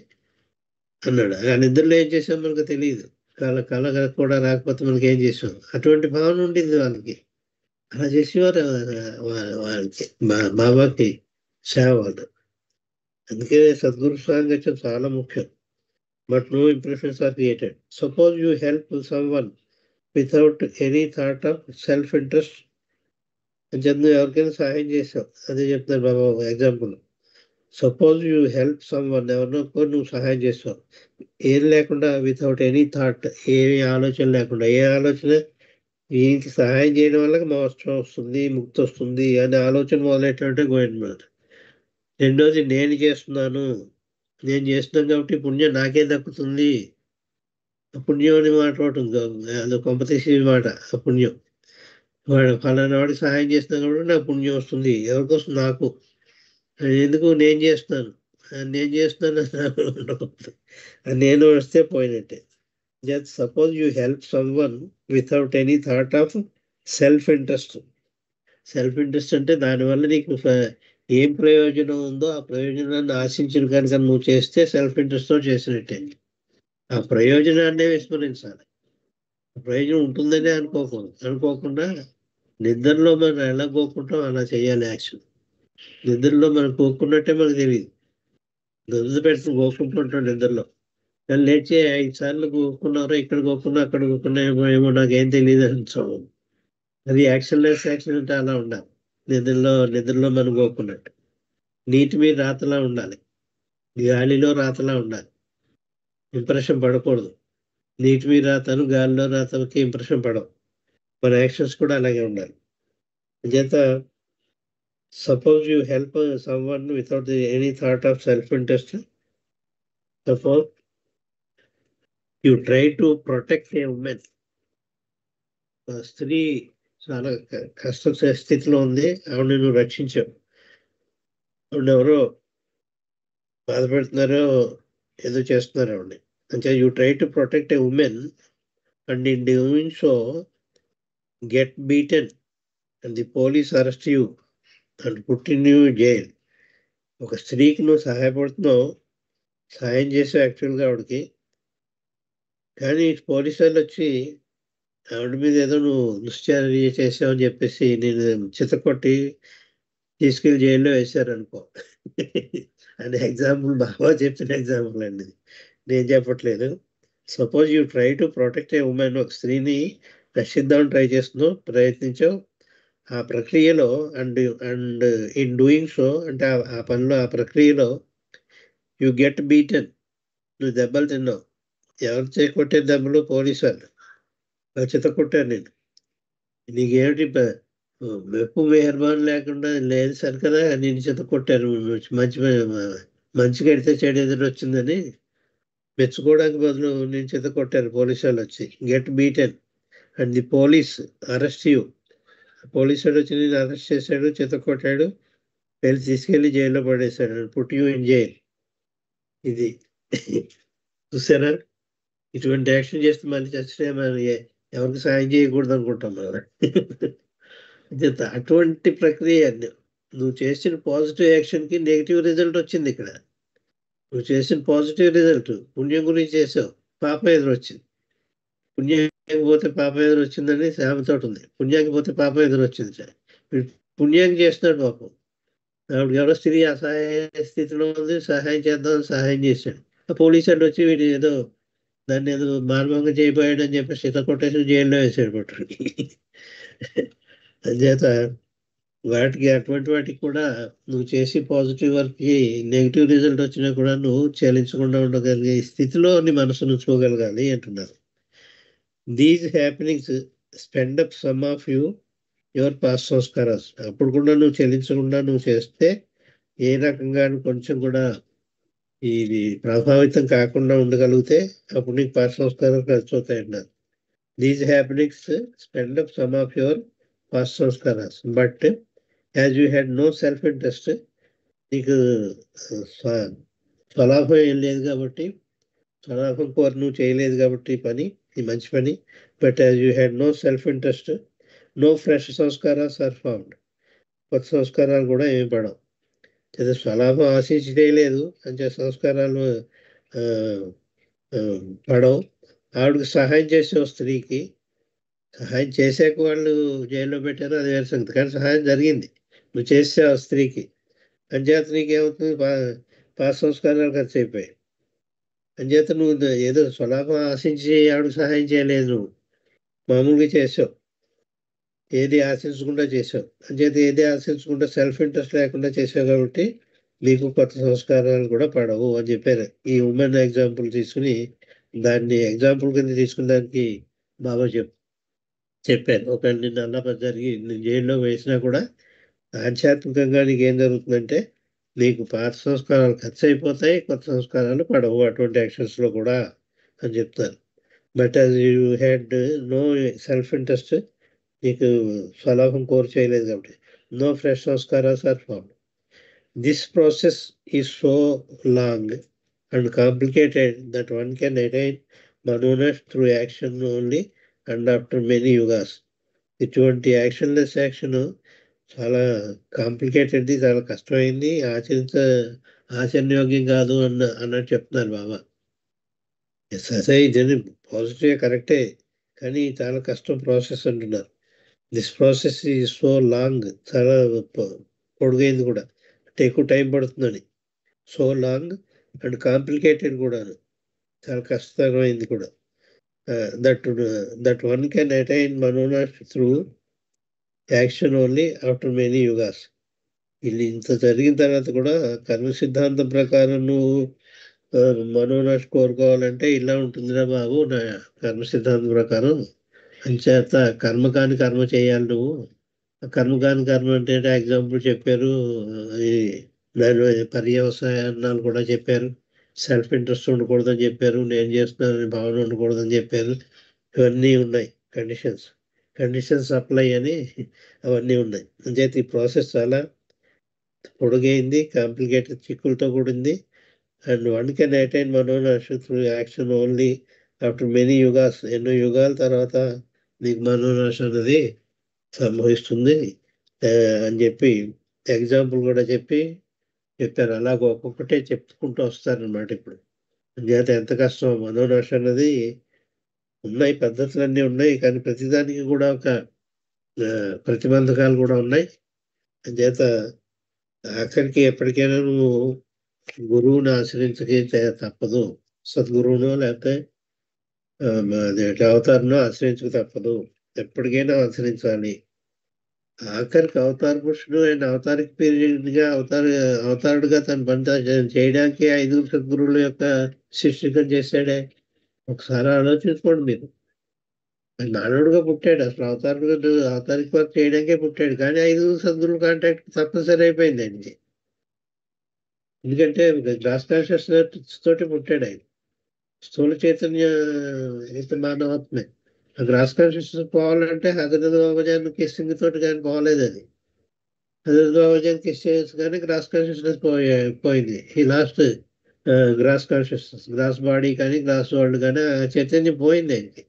అన్నాడు. ఆ నిద్రలో ఏం చేసాం మనకు తెలియదు. కళ కూడా రాకపోతే మనకి ఏం చేసాం, అటువంటి భావన ఉండింది వాళ్ళకి. అలా చేసేవారు వాళ్ళకి బాబాకి సేవ వాళ్ళు. అందుకే సద్గురు సాంగత్యం చాలా ముఖ్యం. But no impressions are created. Suppose you help someone without any thought of self interest. నువ్వు ఎవరికైనా సహాయం చేసావు, అదే చెప్తాను Baba example. Suppose you help someone, ఎవరినో నువ్వు సహాయం చేసావు, ఏం లేకుండా, వితౌట్ ఎనీ థాట్, ఏమి ఆలోచన లేకుండా. ఏ ఆలోచన? వీరికి సహాయం చేయడం వల్ల మోక్షం వస్తుంది, ముక్తి వస్తుంది అనే ఆలోచన మొదలెట్టే గోవిందమాట. రెండోది, నేను చేస్తున్నాను కాబట్టి పుణ్యం నాకే దక్కుతుంది. పుణ్యం అనే మాట ఒకటి ఉంది, అది కొంపతీసి మాట. ఆ పుణ్యం, వాడు ఫలానా వాడికి సహాయం చేస్తున్నాను కాబట్టి నాకు పుణ్యం వస్తుంది. ఎవరికోసం? నాకు. ఎందుకు? నేను చేస్తున్నాను నేను వస్తే పోయినట్టే. Just suppose you help someone without any thought of self interest. అంటే దానివల్ల నీకు ఏం ప్రయోజనం ఉందో ఆ ప్రయోజనాన్ని ఆశించిన కనుక నువ్వు చేస్తే సెల్ఫ్ ఇంట్రెస్ట్తో చేసినట్టే. ఆ ప్రయోజనాన్నే విస్మరించాలి. ప్రయోజనం ఉంటుందనే అనుకోకుండా నిద్రలో మనం ఎలా కోరుకుంటాం అలా చేయాలి యాక్షన్. నిద్రలో మనం కోరుకున్నట్టే మనకు తెలియదు. నిద్ర పెట్టుకుని కోరుకుంటుంటాం నిద్రలో. కానీ లేచి 5 సార్లు కోరుకున్నారో, ఇక్కడ కోరుకున్నా అక్కడ కోరుకున్నా ఏమో నాకేం తెలియదు అని. అది యాక్షన్లెస్ యాక్షన్ అంటే అలా ఉండాలి. నిద్రలో మనం కోరుకున్నట్టు. నీటి మీద రాతలా ఉండాలి, గాలిలో రాతలా ఉండాలి. ఇంప్రెషన్ పడకూడదు. నీటి మీద రాతను గాలిలో రాతలకి ఇంప్రెషన్ పడవు. మన యాక్షన్స్ కూడా అలాగే ఉండాలి. చేత suppose you help someone without any thought of self interest. Suppose you try to protect a women. స్త్రీ చాలా కష్ట స్థితిలో ఉంది, ఆవిడ నువ్వు రక్షించావు. ఆవిడ ఎవరో బాధపడుతున్నారో ఏదో చేస్తున్నారు ఆవిడ. అంటే you try to protect a woman and in doing so get beaten and the police arrest you and put in you jail. ఒక స్త్రీకి నువ్వు సహాయపడుతున్నావు, సహాయం చేసావు యాక్చువల్గా ఆవిడకి, కానీ పోలీసు వాళ్ళు వచ్చి ఆవిడ మీద ఏదో నువ్వు దుశ్చర్య చేసావని చెప్పేసి నేను చితకొట్టి తీసుకెళ్లి జైల్లో వేశారనుకో. అనే ఎగ్జాంపుల్ బాగా చెప్పిన ఎగ్జాంపుల్ అండి, నేను చెప్పట్లేదు. Suppose you try to protect a women. ఒక స్త్రీని రక్షిద్దామని ప్రయత్నించావు. ఆ ప్రక్రియలో అండ్ ఇన్ డూయింగ్ సో, అంటే ఆ పనిలో, ఆ ప్రక్రియలో యు గెట్ బీటెన్, నువ్వు దెబ్బలు తిన్నావు. ఎవరు కొట్టే దెబ్బలు? పోలీసు వాళ్ళు చిత కొట్టారు నేను. నీకేమిటి మెప్పు మెహర్బాన్ లేకుండా లేదు సరికదా నేను చిత కొట్టారు, మంచి మంచి కడితే చెడు ఎదురు వచ్చిందని మెచ్చుకోవడానికి బదులు నేను చేత కొట్టారు పోలీసు వాళ్ళు వచ్చి. Get beaten and the police arrest you. Police వాడు వచ్చి నేను అరెస్ట్ చేశాడు, చేత కొట్టాడు, తీసుకెళ్లి జైల్లో పడేశాడు. Put you in jail. ఇది చూసారా? ఇటువంటి యాక్షన్ చేస్తే మళ్ళీ చచ్చితే మనం ఎవరికి సాయం చేయకూడదు అనుకుంటాం మనం. అటువంటి ప్రక్రియ. నువ్వు చేసిన పాజిటివ్ యాక్షన్కి నెగిటివ్ రిజల్ట్ వచ్చింది ఇక్కడ. నువ్వు చేసిన పాజిటివ్ రిజల్ట్ పుణ్యం గురించి చేసావు, పాపం ఎదురు వచ్చింది. పుణ్యానికి పోతే పాపం ఎదురు వచ్చిందని సామెతోటి ఉంది. పుణ్యానికి పోతే పాపం ఎదురు వచ్చింది. పుణ్యానికి చేస్తున్నాడు పాపం. ఆవిడ ఎవరో స్త్రీ అసహాయ స్థితిలో ఉంది, సహాయం చేద్దామని సహాయం చేశాడు. ఆ పోలీసు వాళ్ళు వచ్చి వీడు ఏదో దాన్ని ఏదో మానవంగా చేయబోయాడు అని చెప్పి సీత కొట్టేసి జైల్లో వేసాడు పట్టుకుని. అంచేత వాటికి అటువంటి వాటికి కూడా నువ్వు చేసి పాజిటివ్ వర్క్కి నెగిటివ్ రిజల్ట్ వచ్చినా కూడా నువ్వు చెల్లించకుండా ఉండగలిగే స్థితిలో నీ మనసును చూడగలగాలి అంటున్నారు. These happenings spend up some of your past sanskaras. అప్పుడు కూడా నువ్వు చెల్లించకుండా నువ్వు చేస్తే ఏ రకంగా కొంచెం కూడా ఇది ప్రభావితం కాకుండా ఉండగలిగితే అప్పుడు నీకు పాస్ట్ సంస్కారాలు ఖర్చు అవుతాయన్నారు. These happenings spend up some of your past సంస్కారాస్ but as you had no self interest, నీకు స్వలాభం ఏం లేదు కాబట్టి, స్వలాభం కోరి నువ్వు చేయలేదు కాబట్టి పని, ఈ మంచి పని. But as you had no self interest, no fresh sanskaras are found. కొత్త సంస్కారాలు కూడా ఏమి పడవు. లేదా స్వలాభం ఆశించి చేయలేదు అంటే సంస్కారాలు పడవు. ఆవిడకి సహాయం చేసే స్త్రీకి సహాయం చేసాక వాళ్ళు జైల్లో పెట్టారు, అది వేరే సంగతి. కానీ సహాయం జరిగింది, నువ్వు చేసే ఆ స్త్రీకి. అంచేత నీకేమవుతుంది, పాత సంస్కారాలు ఖర్చు అయిపోయాయి. అంచేత నువ్వు ఏదో స్వలాభం ఆశించి ఆవిడకి సహాయం చేయలేదు, నువ్వు మామూలుగా చేసావు, ఏది ఆశించకుండా చేసావు. అంచేత ఏది ఆశించకుండా సెల్ఫ్ ఇంట్రెస్ట్ లేకుండా చేసావు కాబట్టి నీకు కొత్త సంస్కారాలు కూడా పడవు అని చెప్పారు. ఈ ఉమెన్ ఎగ్జాంపుల్ తీసుకుని దాన్ని ఎగ్జాంపుల్ కింద తీసుకున్న దానికి బాబా చెప్పారు. ఒక నిన్న అలా జరిగి జైల్లో వేసినా కూడా ఆధ్యాత్మికంగా నీకు ఏం జరుగుతుందంటే నీకు పాత సంస్కారాలు ఖర్చు అయిపోతాయి, కొత్త సంస్కారాలు పడవు అటువంటి యాక్షన్స్లో కూడా అని చెప్తారు. But as you had no self interest, నీకు స్వలాభం కోరు చేయలేదు కాబట్టి no fresh sanskaras are formed. This process is so long and complicated that one can attain మనోనస్ through action only and after many యుగాస్. ఇటువంటి యాక్షన్లెస్ యాక్షన్ చాలా కాంప్లికేటెడ్ది, చాలా కష్టమైంది, ఆచరణయోగ్యం కాదు అన్నట్టు చెప్తున్నారు బాబా. ఎక్సర్సైజ్ ఇది పాజిటివ్ కరెక్టే, కానీ చాలా కష్టం ప్రాసెస్ అంటున్నారు. This process is so long, చాలా పొడుగైంది కూడా, అంటే ఎక్కువ టైం పడుతుందని. సో లాంగ్ అండ్ కాంప్లికేటెడ్ కూడా, చాలా కష్టతరమైంది కూడా. దట్ వన్ కెన్ అటైన్ మనోనాస్ through action only after many యుగాస్. ఇది ఇంత జరిగిన తర్వాత కూడా కర్మ సిద్ధాంతం ప్రకారం నువ్వు మనోనాశ కోరుకోవాలంటే ఇలా ఉంటుందిరా బాబు నా కర్మ సిద్ధాంతం ప్రకారం. అంచేత కర్మ కాని కర్మ చేయాలి నువ్వు. కర్మ కాని కర్మ అంటే ఎగ్జాంపుల్ చెప్పారు, దాని పర్యవసాయాలు కూడా చెప్పారు. సెల్ఫ్ ఇంట్రెస్ట్ ఉండకూడదని చెప్పారు, నేను చేస్తున్నానని భావన ఉండకూడదని చెప్పారు. ఇవన్నీ ఉన్నాయి కండిషన్స్ అప్లై అని అవన్నీ ఉన్నాయి. అంచేత ఈ ప్రాసెస్ చాలా పొడుగైంది, కాంప్లికేటెడ్, చిక్కులతో కూడింది. అండ్ వన్ కెన్ అటైన్ మనోనాశ through action only after many యుగాస్. ఎన్నో యుగాల తర్వాత నీకు మనోనాశ అనేది సంభవిస్తుంది అని చెప్పి ఎగ్జాంపుల్ కూడా చెప్పారు. అలాగ ఒక్కొక్కటే చెప్పుకుంటూ వస్తారనమాట. ఇప్పుడు అంచేత ఎంత కష్టం మనోనాశ అన్నది. ఉన్నాయి పద్ధతులన్నీ ఉన్నాయి, కానీ ప్రతిదానికి కూడా ఒక ప్రతిబంధకాలు కూడా ఉన్నాయి. అంచేత ఆఖరికి ఎప్పటికైనా నువ్వు గురువుని ఆశ్రయించకే తప్పదు, సద్గురువును లేకపోతే అవతారను ఆశ్రయించక తప్పదు, ఎప్పటికైనా ఆశ్రయించాలి. ఆఖరికి అవతార పురుషుడు ఆయన అవతారిక పీరియడ్గా అవతారుడుగా తన పని చేయడానికి 5 సద్గురువుల యొక్క శిష్యకం చేశాడే. ఒకసారి ఆలోచించుకోండి మీరు. మానవుడుగా పుట్టాడు, అసలు అవతారిక వర్క్ చేయడానికే పుట్టాడు, కానీ 5 సద్గురువుల కాంటాక్ట్ తప్పనిసరి అయిపోయింది ఆయనకి. ఎందుకంటే గ్రాస్ కాన్షియస్నెస్ తోటి పుట్టాడు ఆయన. స్థూల చైతన్య అయితే మానవాత్మే. ఆ గ్రాస్ కాన్షియస్నెస్ పోవాలంటే హజరత్ బాబాజాన్ కిస్సింగ్ తోటి కానీ పోలేదు అది. హజరత్ బాబాజాన్ కిస్ చేయొచ్చు కానీ గ్రాస్ కాన్షియస్నెస్ పోయింది. ఈ lost gross consciousness, gross body కానీ గ్రాస్ వరల్డ్ కానీ ఆ చైతన్యం పోయింది ఆయనకి.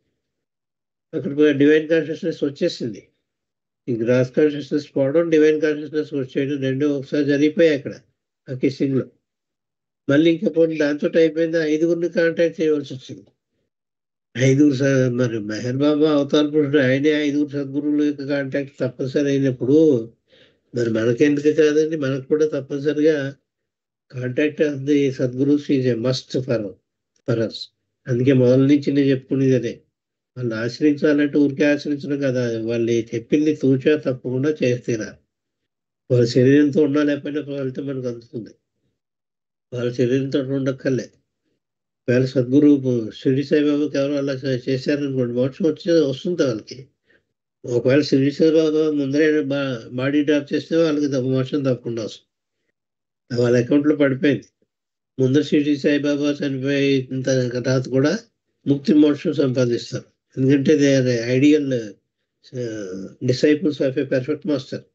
అక్కడ డివైన్ కాన్షియస్నెస్ వచ్చేసింది. ఈ గ్రాస్ కాన్షియస్నెస్ పోవడం, డివైన్ కాన్షియస్నెస్ వచ్చేయడం రెండు ఒకసారి జరిగిపోయాయి అక్కడ ఆ కిస్సింగ్ లో. మళ్ళీ ఇంకా పోనీ దాంతో అయిపోయింది, ఐదుగురిని కాంటాక్ట్ చేయవలసి వచ్చింది. మరి మెహర్ బాబా అవతార పురుషుడు ఆయనే ఐదుగురు సద్గురువుల యొక్క కాంటాక్ట్ తప్పనిసరి అయినప్పుడు మరి మనకెందుకు కాదండి, మనకు కూడా తప్పనిసరిగా కాంటాక్ట్ ఆఫ్ ది సద్గురుస్ is a must for us. అందుకే మొదల నుంచి నేను చెప్పుకునేది అదే, వాళ్ళు ఆశ్రయించాలంటే ఊరికే ఆశ్రయించడం కదా, వాళ్ళు చెప్పింది తూచా తప్పకుండా చేస్తేరా. వాళ్ళ శరీరంతో ఉన్నా లేకపోయినా ఫలితం మనకు అందుతుంది. వాళ్ళ శరీరంతో ఉండక్కర్లే. ఒకవేళ సద్గురు షిరిడి సాయిబాబాకి ఎవరు అలా చేశారనుకోండి, మోక్షం వస్తుంది వాళ్ళకి. ఒకవేళ షిరిడి సాయిబాబా ముందరే బాడీ డ్రాప్ చేస్తే వాళ్ళకి మోక్షం తప్పకుండా వస్తుంది. వాళ్ళ అకౌంట్లో పడిపోయింది. ముందర షిరిడి సాయిబాబా చనిపోయిన తర్వాత కూడా ముక్తి మోక్షం సంపాదిస్తారు. ఎందుకంటే they are ideal disciples of a perfect master.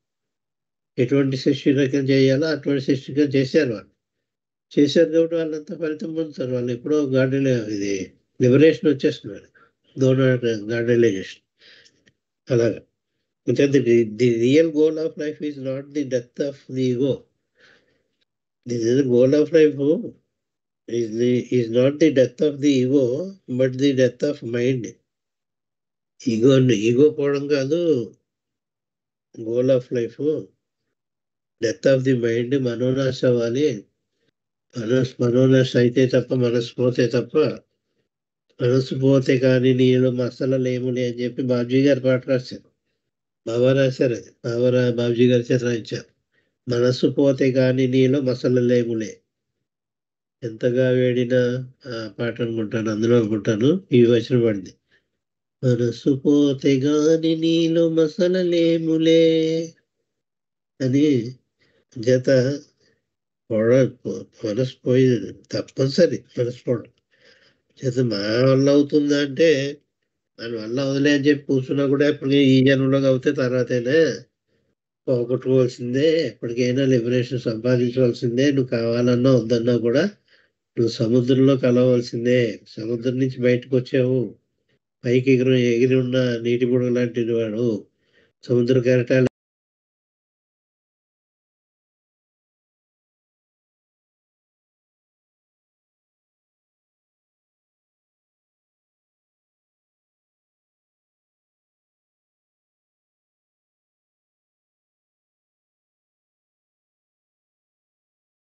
ఎటువంటి శిష్యులకం చేయాలో అటువంటి శిష్యులకం చేశారు వాళ్ళు. చేశారు కాబట్టి వాళ్ళంతా ఫలితం పొందుతారు. వాళ్ళు ఎప్పుడో గార్డెన్ ఇది లిబరేషన్ వచ్చేస్తున్నారు, గార్డెనైజేషన్. అలాగా. అంటే the real goal of life is not the death of the ego. The goal of life is not the death of the ego, but the death of mind. Ego పోవడం కాదు goal of life. Death of the mind, మనోనాశ అవ్వాలి. మనోనాశ అయితే తప్ప మనసు పోతే తప్ప, మనసు పోతే కానీ నీళ్ళు మసలలేములే అని చెప్పి బాబ్జీ గారు పాట రాశారు. బాబా రాశారు అది, బాబ్జీ గారి చేత రాయించారు. మనసు పోతే కానీ నీలో మసలలేములే, ఎంతగా వేడినా ఆ పాట అనుకుంటాను, అందులో అనుకుంటాను ఈ వచనం పడింది. మనసు పోతే గాని నీలో మసలలేములే అని. చేత మనసు పోయి తప్పనిసరి మనసు పోవడం. చేత మా వల్ల అవుతుందా అంటే, మన వల్ల వదిలే అని చెప్పి కూర్చున్నా కూడా ఇప్పుడు ఈ జన్మలో అవుతే తర్వాతైనా పోగొట్టుకోవాల్సిందే. ఎప్పటికైనా లిబరేషన్ సంపాదించవలసిందే. నువ్వు కావాలన్నా వద్దన్నా కూడా నువ్వు సముద్రంలో కలవలసిందే. సముద్రం నుంచి బయటకు వచ్చావు, పైకి ఎగిరి ఉన్న నీటి బుడగ లాంటి వాడు. సముద్ర కెరటాలు